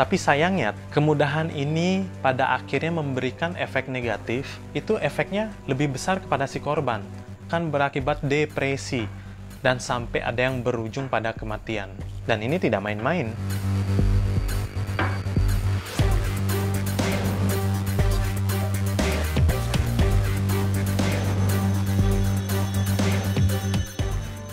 Tapi sayangnya, kemudahan ini pada akhirnya memberikan efek negatif, itu efeknya lebih besar kepada si korban. Kan berakibat depresi, dan sampai ada yang berujung pada kematian. Dan ini tidak main-main.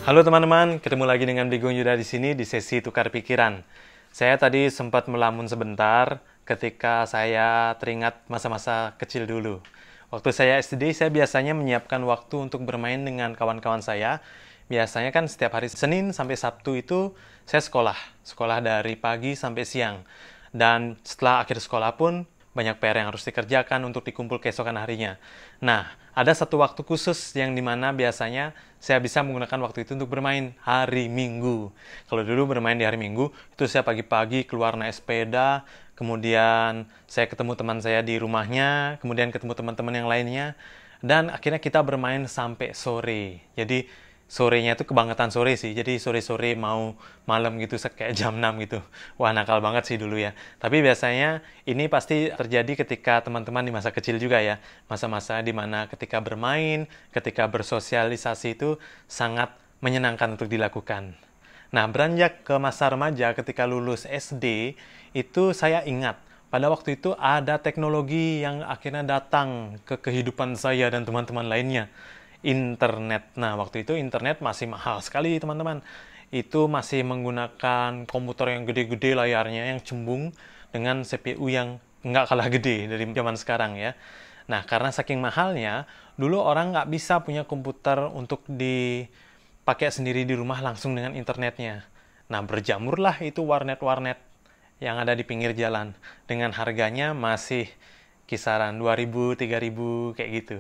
Halo teman-teman, ketemu lagi dengan Bigung Yuda di sini di sesi Tukar Pikiran. Saya tadi sempat melamun sebentar ketika saya teringat masa-masa kecil dulu. Waktu saya SD, saya biasanya menyiapkan waktu untuk bermain dengan kawan-kawan saya. Biasanya kan setiap hari Senin sampai Sabtu itu saya sekolah dari pagi sampai siang. Dan setelah akhir sekolah pun banyak PR yang harus dikerjakan untuk dikumpul keesokan harinya. Nah, ada satu waktu khusus yang dimana biasanya saya bisa menggunakan waktu itu untuk bermain hari Minggu. Kalau dulu bermain di hari Minggu, itu saya pagi-pagi keluar naik sepeda, kemudian saya ketemu teman saya di rumahnya, kemudian ketemu teman-teman yang lainnya, dan akhirnya kita bermain sampai sore. Jadi, sorenya itu kebangetan sore sih, jadi sore-sore mau malam gitu, kayak jam 6 gitu. Wah, nakal banget sih dulu ya. Tapi biasanya ini pasti terjadi ketika teman-teman di masa kecil juga ya. Masa-masa di mana ketika bermain, ketika bersosialisasi itu sangat menyenangkan untuk dilakukan. Nah, beranjak ke masa remaja ketika lulus SD, itu saya ingat pada waktu itu ada teknologi yang akhirnya datang ke kehidupan saya dan teman-teman lainnya. Internet. Nah, waktu itu internet masih mahal sekali, teman-teman. Itu masih menggunakan komputer yang gede-gede layarnya, yang cembung, dengan CPU yang nggak kalah gede dari zaman sekarang ya. Nah, karena saking mahalnya, dulu orang nggak bisa punya komputer untuk dipakai sendiri di rumah langsung dengan internetnya. Nah, berjamurlah itu warnet-warnet yang ada di pinggir jalan. Dengan harganya masih kisaran 2.000, 3.000, kayak gitu.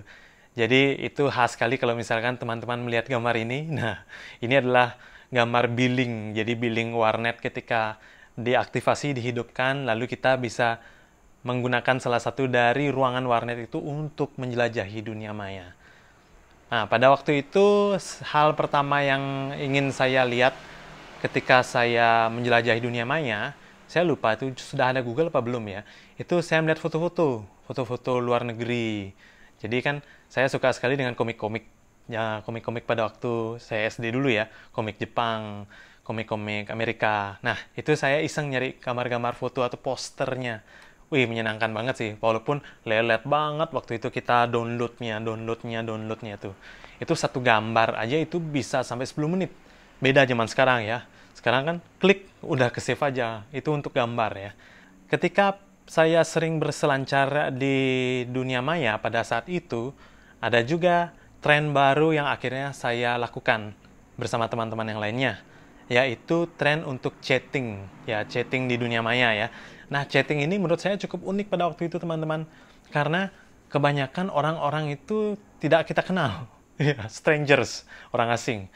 Jadi itu khas sekali kalau misalkan teman-teman melihat gambar ini. Nah, ini adalah gambar billing. Jadi billing warnet ketika diaktifasi, dihidupkan, lalu kita bisa menggunakan salah satu dari ruangan warnet itu untuk menjelajahi dunia maya. Nah, pada waktu itu hal pertama yang ingin saya lihat ketika saya menjelajahi dunia maya, saya lupa itu sudah ada Google apa belum ya. Itu saya melihat foto-foto luar negeri. Jadi kan saya suka sekali dengan komik-komik. Ya, komik-komik pada waktu saya SD dulu ya. Komik Jepang, komik-komik Amerika. Nah, itu saya iseng nyari gambar-gambar foto atau posternya. Wih, menyenangkan banget sih. Walaupun lelet banget waktu itu kita downloadnya tuh. Itu satu gambar aja itu bisa sampai 10 menit. Beda zaman sekarang ya. Sekarang kan klik, udah ke save aja. Itu untuk gambar ya. Ketika saya sering berselancar di dunia maya pada saat itu, ada juga tren baru yang akhirnya saya lakukan bersama teman-teman yang lainnya, yaitu tren untuk chatting, ya chatting di dunia maya ya. Nah, chatting ini menurut saya cukup unik pada waktu itu teman-teman, karena kebanyakan orang-orang itu tidak kita kenal, strangers, orang asing.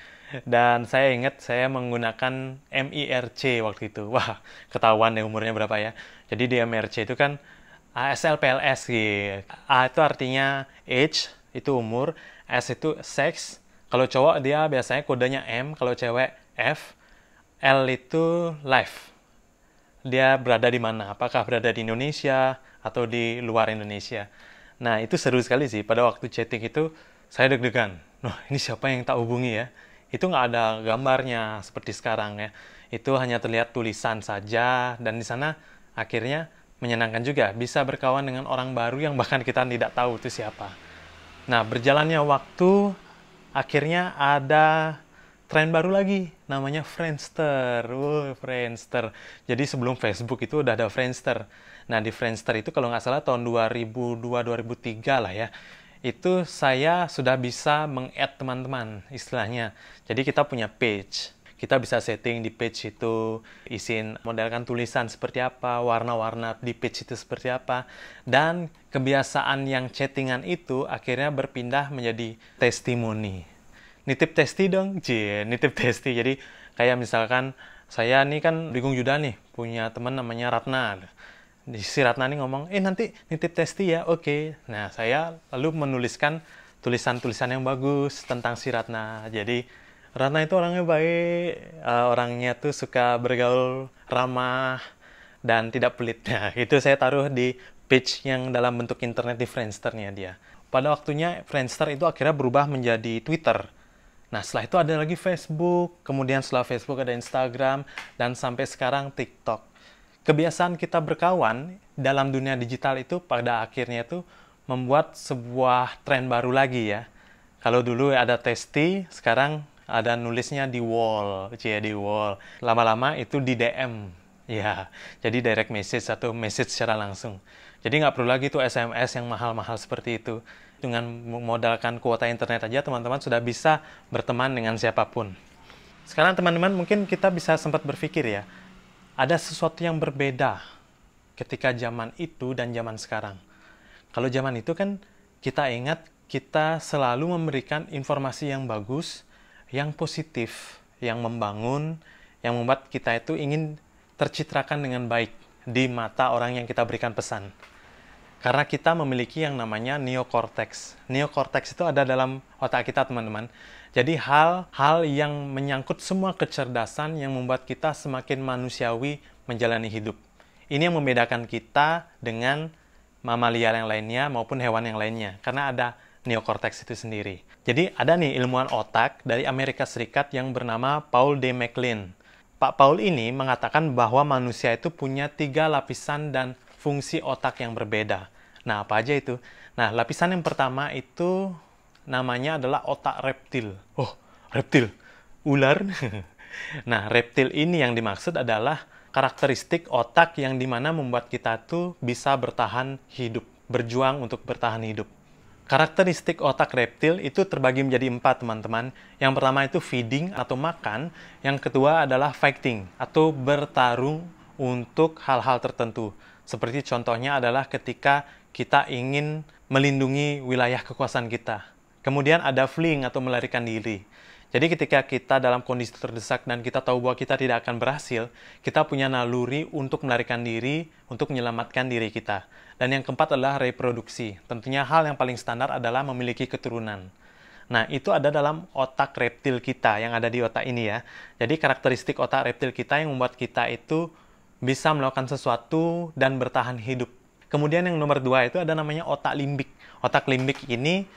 Dan saya ingat saya menggunakan MIRC waktu itu. Wah, ketahuan deh umurnya berapa ya. Jadi di MIRC itu kan ASLPLS gitu. A itu artinya age, itu umur. S itu sex. Kalau cowok dia biasanya kodenya M, kalau cewek F. L itu life. Dia berada di mana? Apakah berada di Indonesia atau di luar Indonesia? Nah, itu seru sekali sih. Pada waktu chatting itu saya deg-degan. Nah, ini siapa yang tak hubungi ya? Itu nggak ada gambarnya seperti sekarang ya. Itu hanya terlihat tulisan saja, dan di sana akhirnya menyenangkan juga. Bisa berkawan dengan orang baru yang bahkan kita tidak tahu itu siapa. Nah, berjalannya waktu, akhirnya ada tren baru lagi, namanya Friendster. Friendster. Jadi sebelum Facebook itu udah ada Friendster. Nah, di Friendster itu kalau nggak salah tahun 2002-2003 lah ya. Itu saya sudah bisa meng-add teman-teman istilahnya. Jadi kita punya page. Kita bisa setting di page itu, isiin modelkan tulisan seperti apa, warna-warna di page itu seperti apa. Dan kebiasaan yang chattingan itu akhirnya berpindah menjadi testimoni. Nitip testi dong, nitip testi. Jadi kayak misalkan saya nih kan Bigung Yuda nih, punya teman namanya Ratna. Si Ratna nih ngomong, nanti nitip testi ya, oke. Nah, saya lalu menuliskan tulisan-tulisan yang bagus tentang si Ratna. Jadi, Ratna itu orangnya baik, orangnya tuh suka bergaul, ramah, dan tidak pelit. Nah, itu saya taruh di page yang dalam bentuk internet di Friendster-nya dia. Pada waktunya Friendster itu akhirnya berubah menjadi Twitter. Nah, setelah itu ada lagi Facebook, kemudian setelah Facebook ada Instagram, dan sampai sekarang TikTok. Kebiasaan kita berkawan dalam dunia digital itu pada akhirnya itu membuat sebuah tren baru lagi ya. Kalau dulu ada testi, sekarang ada nulisnya di wall, di wall. Lama-lama itu di DM, ya. Jadi direct message atau message secara langsung. Jadi nggak perlu lagi tuh SMS yang mahal-mahal seperti itu. Dengan memodalkan kuota internet aja, teman-teman sudah bisa berteman dengan siapapun. Sekarang teman-teman mungkin kita bisa sempat berpikir ya, ada sesuatu yang berbeda ketika zaman itu dan zaman sekarang. Kalau zaman itu kan kita ingat kita selalu memberikan informasi yang bagus, yang positif, yang membangun, yang membuat kita itu ingin tercitrakan dengan baik di mata orang yang kita berikan pesan. Karena kita memiliki yang namanya neokortex. Neokortex itu ada dalam otak kita, teman-teman. Jadi hal-hal yang menyangkut semua kecerdasan yang membuat kita semakin manusiawi menjalani hidup. Ini yang membedakan kita dengan mamalia yang lainnya maupun hewan yang lainnya. Karena ada neokortex itu sendiri. Jadi ada nih ilmuwan otak dari Amerika Serikat yang bernama Paul D. MacLean. Pak Paul ini mengatakan bahwa manusia itu punya 3 lapisan dan fungsi otak yang berbeda. Nah, apa aja itu? Nah, lapisan yang pertama itu namanya adalah otak reptil. Oh, reptil? Ular? Nah, reptil ini yang dimaksud adalah karakteristik otak yang dimana membuat kita tuh bisa bertahan hidup, berjuang untuk bertahan hidup. Karakteristik otak reptil itu terbagi menjadi 4, teman-teman. Yang pertama itu feeding atau makan, yang kedua adalah fighting atau bertarung untuk hal-hal tertentu. Seperti contohnya adalah ketika kita ingin melindungi wilayah kekuasaan kita. Kemudian ada fleeing atau melarikan diri. Jadi ketika kita dalam kondisi terdesak dan kita tahu bahwa kita tidak akan berhasil, kita punya naluri untuk melarikan diri, untuk menyelamatkan diri kita. Dan yang keempat adalah reproduksi. Tentunya hal yang paling standar adalah memiliki keturunan. Nah, itu ada dalam otak reptil kita, yang ada di otak ini ya. Jadi karakteristik otak reptil kita yang membuat kita itu bisa melakukan sesuatu dan bertahan hidup. Kemudian yang nomor 2 itu ada namanya otak limbik. Otak limbik ini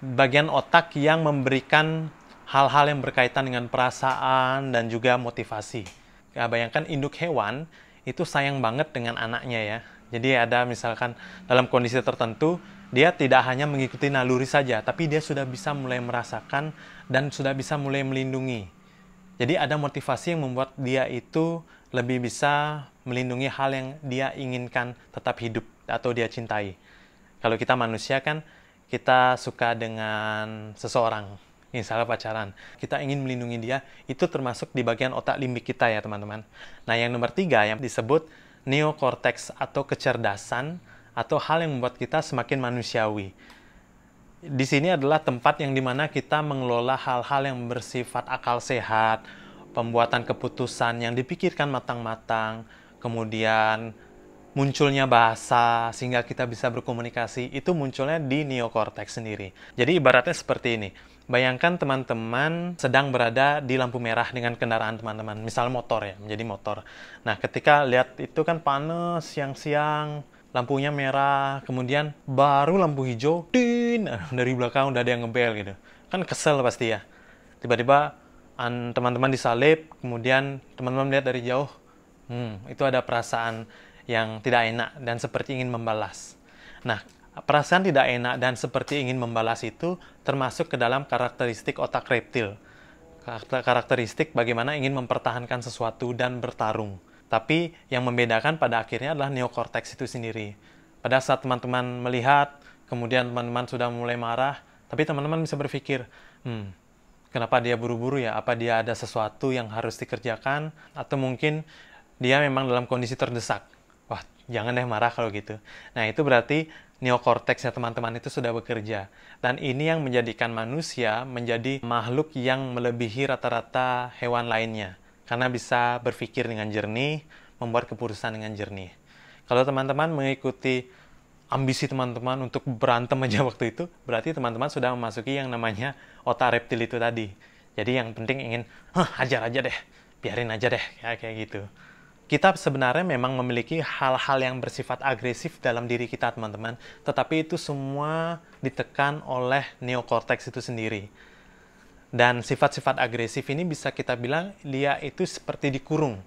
bagian otak yang memberikan hal-hal yang berkaitan dengan perasaan dan juga motivasi. Ya, bayangkan induk hewan itu sayang banget dengan anaknya ya. Jadi ada misalkan dalam kondisi tertentu, dia tidak hanya mengikuti naluri saja, tapi dia sudah bisa mulai merasakan dan sudah bisa mulai melindungi. Jadi ada motivasi yang membuat dia itu lebih bisa melindungi hal yang dia inginkan tetap hidup atau dia cintai. Kalau kita manusia kan, kita suka dengan seseorang, misalnya pacaran. Kita ingin melindungi dia, itu termasuk di bagian otak limbik kita ya teman-teman. Nah yang nomor 3 yang disebut neokortex atau kecerdasan atau hal yang membuat kita semakin manusiawi. Di sini adalah tempat yang dimana kita mengelola hal-hal yang bersifat akal sehat, pembuatan keputusan yang dipikirkan matang-matang, kemudian munculnya bahasa sehingga kita bisa berkomunikasi, itu munculnya di neokortex sendiri. Jadi ibaratnya seperti ini. Bayangkan teman-teman sedang berada di lampu merah dengan kendaraan teman-teman, misal motor ya, menjadi motor. Nah, ketika lihat itu kan panas siang-siang, lampunya merah, kemudian baru lampu hijau, din, dari belakang udah ada yang ngebel gitu. Kan kesel pasti ya. Tiba-tiba teman-teman disalip, kemudian teman-teman lihat dari jauh, itu ada perasaan yang tidak enak dan seperti ingin membalas. Nah, perasaan tidak enak dan seperti ingin membalas itu termasuk ke dalam karakteristik otak reptil. Karakteristik bagaimana ingin mempertahankan sesuatu dan bertarung. Tapi yang membedakan pada akhirnya adalah neokortex itu sendiri. Pada saat teman-teman melihat, kemudian teman-teman sudah mulai marah, tapi teman-teman bisa berpikir, kenapa dia buru-buru ya? Apa dia ada sesuatu yang harus dikerjakan? Atau mungkin dia memang dalam kondisi terdesak? Wah, jangan deh marah kalau gitu. Nah, itu berarti neokorteksnya teman-teman itu sudah bekerja. Dan ini yang menjadikan manusia menjadi makhluk yang melebihi rata-rata hewan lainnya. Karena bisa berpikir dengan jernih, membuat keputusan dengan jernih. Kalau teman-teman mengikuti ambisi teman-teman untuk berantem aja waktu itu, berarti teman-teman sudah memasuki yang namanya otak reptil itu tadi. Jadi yang penting ingin, hajar aja deh, biarin aja deh, kayak gitu. Kita sebenarnya memang memiliki hal-hal yang bersifat agresif dalam diri kita, teman-teman. Tetapi itu semua ditekan oleh neokorteks itu sendiri. Dan sifat-sifat agresif ini bisa kita bilang dia itu seperti dikurung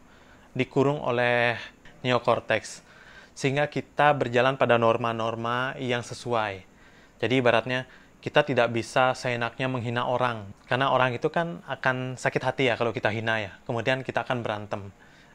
oleh neokorteks. Sehingga kita berjalan pada norma-norma yang sesuai. Jadi ibaratnya kita tidak bisa seenaknya menghina orang. Karena orang itu kan akan sakit hati ya kalau kita hina ya. Kemudian kita akan berantem.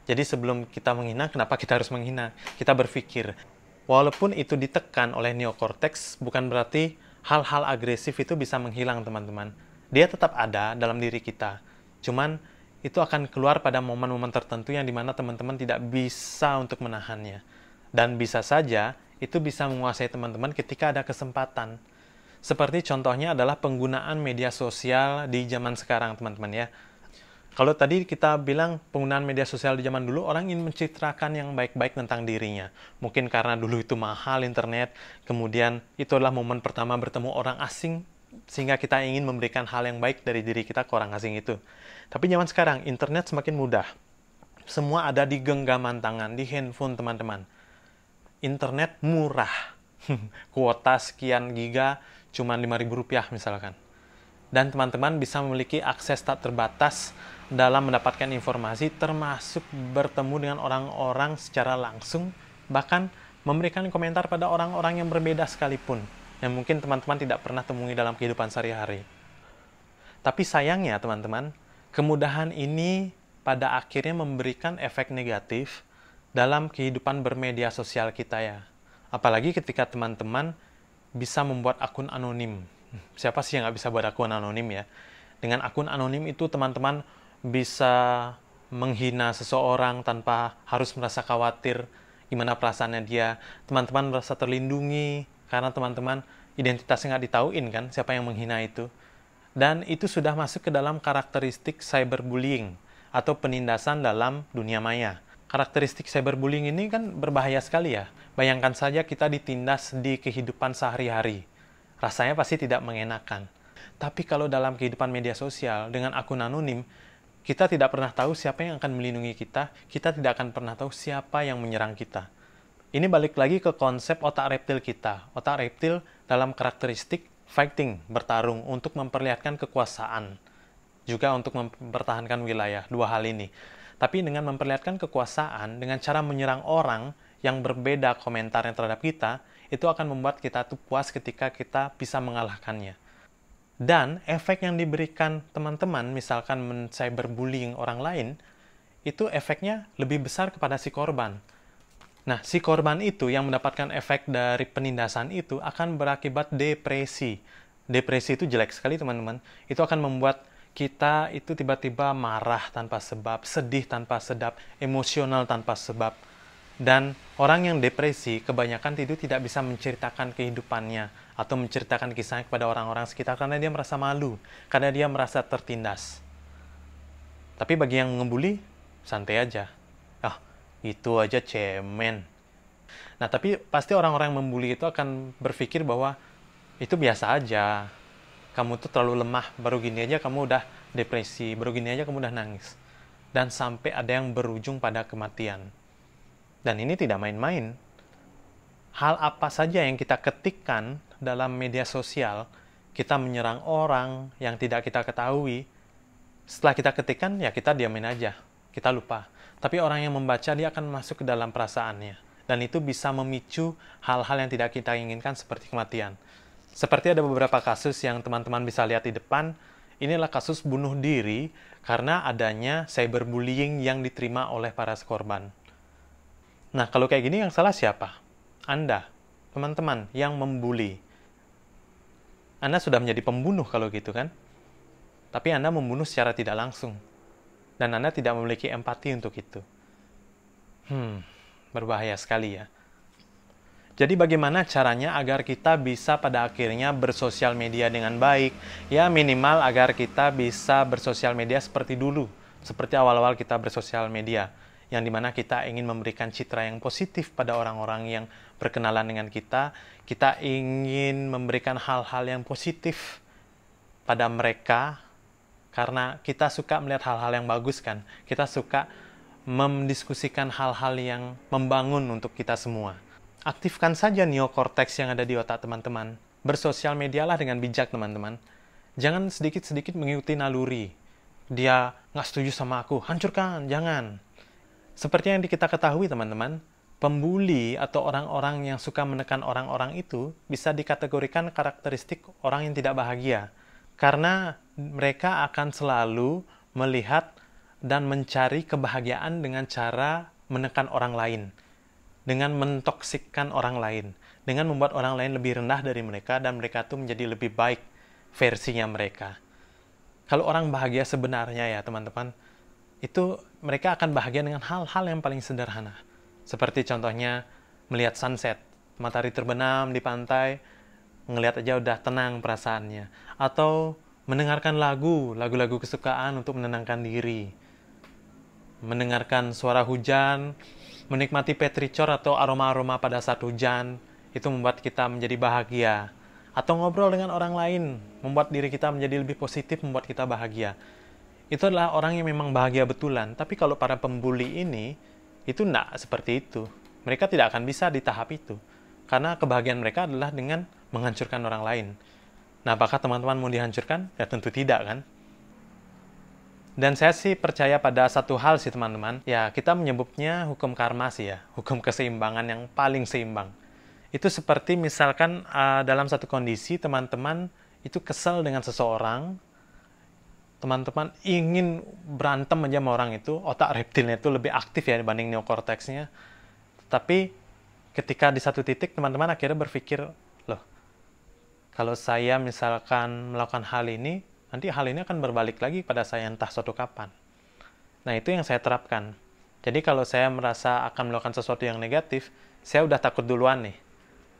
Jadi sebelum kita menghina, kenapa kita harus menghina? Kita berpikir, walaupun itu ditekan oleh neokorteks, bukan berarti hal-hal agresif itu bisa menghilang, teman-teman. Dia tetap ada dalam diri kita. Cuman, itu akan keluar pada momen-momen tertentu yang dimana teman-teman tidak bisa untuk menahannya. Dan bisa saja, itu bisa menguasai teman-teman ketika ada kesempatan. Seperti contohnya adalah penggunaan media sosial di zaman sekarang, teman-teman ya. Kalau tadi kita bilang penggunaan media sosial di zaman dulu, orang ingin mencitrakan yang baik-baik tentang dirinya. Mungkin karena dulu itu mahal internet, kemudian itu adalah momen pertama bertemu orang asing, sehingga kita ingin memberikan hal yang baik dari diri kita ke orang asing itu. Tapi zaman sekarang, internet semakin mudah. Semua ada di genggaman tangan, di handphone teman-teman. Internet murah. Kuota sekian giga, cuma Rp5.000 misalkan. Dan teman-teman bisa memiliki akses tak terbatas dalam mendapatkan informasi, termasuk bertemu dengan orang-orang secara langsung, bahkan memberikan komentar pada orang-orang yang berbeda sekalipun, yang mungkin teman-teman tidak pernah temui dalam kehidupan sehari-hari. Tapi sayangnya teman-teman, kemudahan ini pada akhirnya memberikan efek negatif dalam kehidupan bermedia sosial kita ya. Apalagi ketika teman-teman bisa membuat akun anonim. Siapa sih yang nggak bisa buat akun anonim ya? Dengan akun anonim itu teman-teman bisa menghina seseorang tanpa harus merasa khawatir gimana perasaannya dia. Teman-teman merasa terlindungi karena teman-teman identitasnya nggak ditauin kan siapa yang menghina itu. Dan itu sudah masuk ke dalam karakteristik cyberbullying atau penindasan dalam dunia maya. Karakteristik cyberbullying ini kan berbahaya sekali ya. Bayangkan saja kita ditindas di kehidupan sehari-hari. Rasanya pasti tidak mengenakan. Tapi kalau dalam kehidupan media sosial, dengan akun anonim, kita tidak pernah tahu siapa yang akan melindungi kita, kita tidak akan pernah tahu siapa yang menyerang kita. Ini balik lagi ke konsep otak reptil kita. Otak reptil dalam karakteristik fighting, bertarung, untuk memperlihatkan kekuasaan. Juga untuk mempertahankan wilayah, dua hal ini. Tapi dengan memperlihatkan kekuasaan, dengan cara menyerang orang yang berbeda komentarnya terhadap kita, itu akan membuat kita tuh puas ketika kita bisa mengalahkannya. Dan efek yang diberikan teman-teman, misalkan men-cyberbullying orang lain, itu efeknya lebih besar kepada si korban. Nah, si korban itu yang mendapatkan efek dari penindasan itu akan berakibat depresi. Depresi itu jelek sekali teman-teman. Itu akan membuat kita itu tiba-tiba marah tanpa sebab, sedih tanpa sebab, emosional tanpa sebab. Dan orang yang depresi kebanyakan itu tidak bisa menceritakan kehidupannya atau menceritakan kisahnya kepada orang-orang sekitar karena dia merasa malu, karena dia merasa tertindas. Tapi bagi yang ngebully, santai aja. Ah, itu aja cemen. Nah, tapi pasti orang-orang yang membuli itu akan berpikir bahwa itu biasa aja. Kamu tuh terlalu lemah, baru gini aja kamu udah depresi, baru gini aja kamu udah nangis. Dan sampai ada yang berujung pada kematian. Dan ini tidak main-main. Hal apa saja yang kita ketikkan dalam media sosial, kita menyerang orang yang tidak kita ketahui, setelah kita ketikkan, ya kita diamin aja. Kita lupa. Tapi orang yang membaca, dia akan masuk ke dalam perasaannya. Dan itu bisa memicu hal-hal yang tidak kita inginkan seperti kematian. Seperti ada beberapa kasus yang teman-teman bisa lihat di depan, inilah kasus bunuh diri karena adanya cyberbullying yang diterima oleh para korban. Nah, kalau kayak gini yang salah siapa? Anda, teman-teman yang membuli. Anda sudah menjadi pembunuh kalau gitu kan? Tapi Anda membunuh secara tidak langsung. Dan Anda tidak memiliki empati untuk itu. Berbahaya sekali ya. Jadi bagaimana caranya agar kita bisa pada akhirnya bersosial media dengan baik? Ya minimal agar kita bisa bersosial media seperti dulu. Seperti awal-awal kita bersosial media. Yang dimana kita ingin memberikan citra yang positif pada orang-orang yang berkenalan dengan kita. Kita ingin memberikan hal-hal yang positif pada mereka. Karena kita suka melihat hal-hal yang bagus kan. Kita suka mendiskusikan hal-hal yang membangun untuk kita semua. Aktifkan saja neokortex yang ada di otak teman-teman. Bersosial medialah dengan bijak, teman-teman. Jangan sedikit-sedikit mengikuti naluri. Dia nggak setuju sama aku, hancurkan, jangan. Seperti yang kita ketahui, teman-teman, pembuli atau orang-orang yang suka menekan orang-orang itu bisa dikategorikan karakteristik orang yang tidak bahagia. Karena mereka akan selalu melihat dan mencari kebahagiaan dengan cara menekan orang lain, dengan mentoksikkan orang lain, dengan membuat orang lain lebih rendah dari mereka dan mereka tuh menjadi lebih baik versinya mereka. Kalau orang bahagia sebenarnya ya teman-teman, itu mereka akan bahagia dengan hal-hal yang paling sederhana. Seperti contohnya melihat sunset, matahari terbenam di pantai, ngelihat aja udah tenang perasaannya. Atau mendengarkan lagu-lagu kesukaan untuk menenangkan diri. Mendengarkan suara hujan, menikmati petricor atau aroma-aroma pada saat hujan, itu membuat kita menjadi bahagia. Atau ngobrol dengan orang lain, membuat diri kita menjadi lebih positif, membuat kita bahagia. Itu adalah orang yang memang bahagia betulan. Tapi kalau para pembuli ini, itu enggak seperti itu. Mereka tidak akan bisa di tahap itu. Karena kebahagiaan mereka adalah dengan menghancurkan orang lain. Nah, apakah teman-teman mau dihancurkan? Ya tentu tidak, kan? Dan saya sih percaya pada satu hal sih teman-teman. Ya, kita menyebutnya hukum karma sih ya. Hukum keseimbangan yang paling seimbang. Itu seperti misalkan dalam satu kondisi teman-teman itu kesal dengan seseorang. Teman-teman ingin berantem aja sama orang itu. Otak reptilnya itu lebih aktif ya dibanding neokorteksnya. Tapi ketika di satu titik teman-teman akhirnya berpikir, loh, kalau saya misalkan melakukan hal ini, nanti hal ini akan berbalik lagi pada saya entah suatu kapan. Nah, itu yang saya terapkan. Jadi kalau saya merasa akan melakukan sesuatu yang negatif, saya udah takut duluan nih.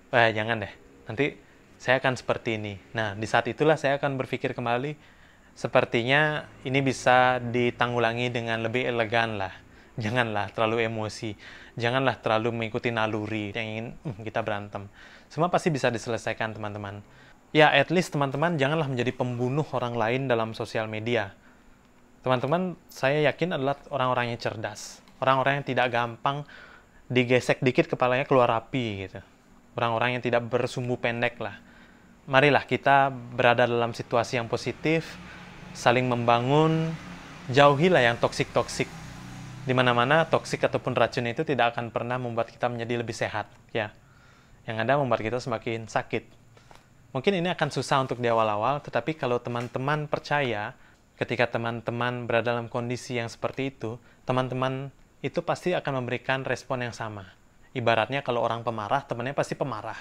Wah, jangan deh. Nanti saya akan seperti ini. Nah, di saat itulah saya akan berpikir kembali, sepertinya ini bisa ditanggulangi dengan lebih elegan lah. Janganlah terlalu emosi. Janganlah terlalu mengikuti naluri yang ingin kita berantem. Semua pasti bisa diselesaikan, teman-teman. Ya, at least teman-teman janganlah menjadi pembunuh orang lain dalam sosial media. Teman-teman, saya yakin adalah orang-orang yang cerdas. Orang-orang yang tidak gampang digesek dikit kepalanya keluar api gitu. Orang-orang yang tidak bersumbu pendek lah. Marilah kita berada dalam situasi yang positif, saling membangun, jauhilah yang toksik-toksik. Di mana-mana toksik ataupun racun itu tidak akan pernah membuat kita menjadi lebih sehat, ya. Yang ada membuat kita semakin sakit. Mungkin ini akan susah untuk di awal-awal, tetapi kalau teman-teman percaya, ketika teman-teman berada dalam kondisi yang seperti itu, teman-teman itu pasti akan memberikan respon yang sama. Ibaratnya kalau orang pemarah, temannya pasti pemarah.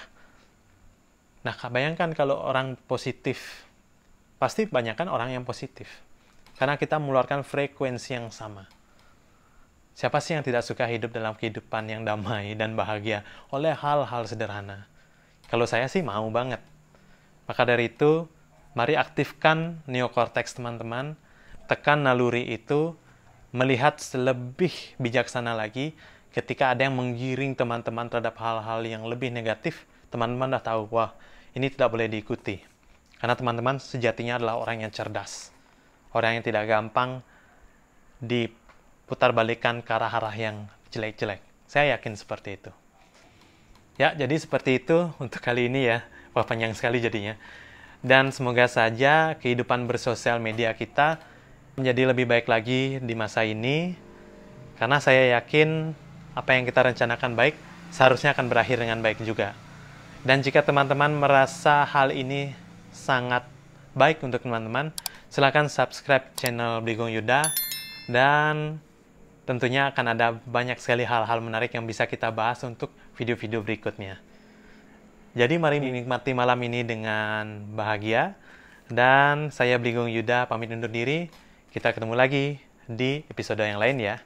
Nah, bayangkan kalau orang positif, pasti banyakkan orang yang positif. Karena kita mengeluarkan frekuensi yang sama. Siapa sih yang tidak suka hidup dalam kehidupan yang damai dan bahagia oleh hal-hal sederhana? Kalau saya sih mau banget. Maka dari itu, mari aktifkan neokortex teman-teman, tekan naluri itu, melihat lebih bijaksana lagi ketika ada yang menggiring teman-teman terhadap hal-hal yang lebih negatif, teman-teman dah tahu, wah, ini tidak boleh diikuti. Karena teman-teman sejatinya adalah orang yang cerdas. Orang yang tidak gampang diputarbalikkan ke arah-arah yang jelek-jelek. Saya yakin seperti itu. Ya, jadi seperti itu untuk kali ini ya. Wah, panjang sekali jadinya. Dan semoga saja kehidupan bersosial media kita menjadi lebih baik lagi di masa ini. Karena saya yakin apa yang kita rencanakan baik, seharusnya akan berakhir dengan baik juga. Dan jika teman-teman merasa hal ini sangat baik untuk teman-teman, silakan subscribe channel Bligong Yuda. Dan tentunya akan ada banyak sekali hal-hal menarik yang bisa kita bahas untuk video-video berikutnya. Jadi mari menikmati malam ini dengan bahagia. Dan saya Bligong Yuda pamit undur diri. Kita ketemu lagi di episode yang lain ya.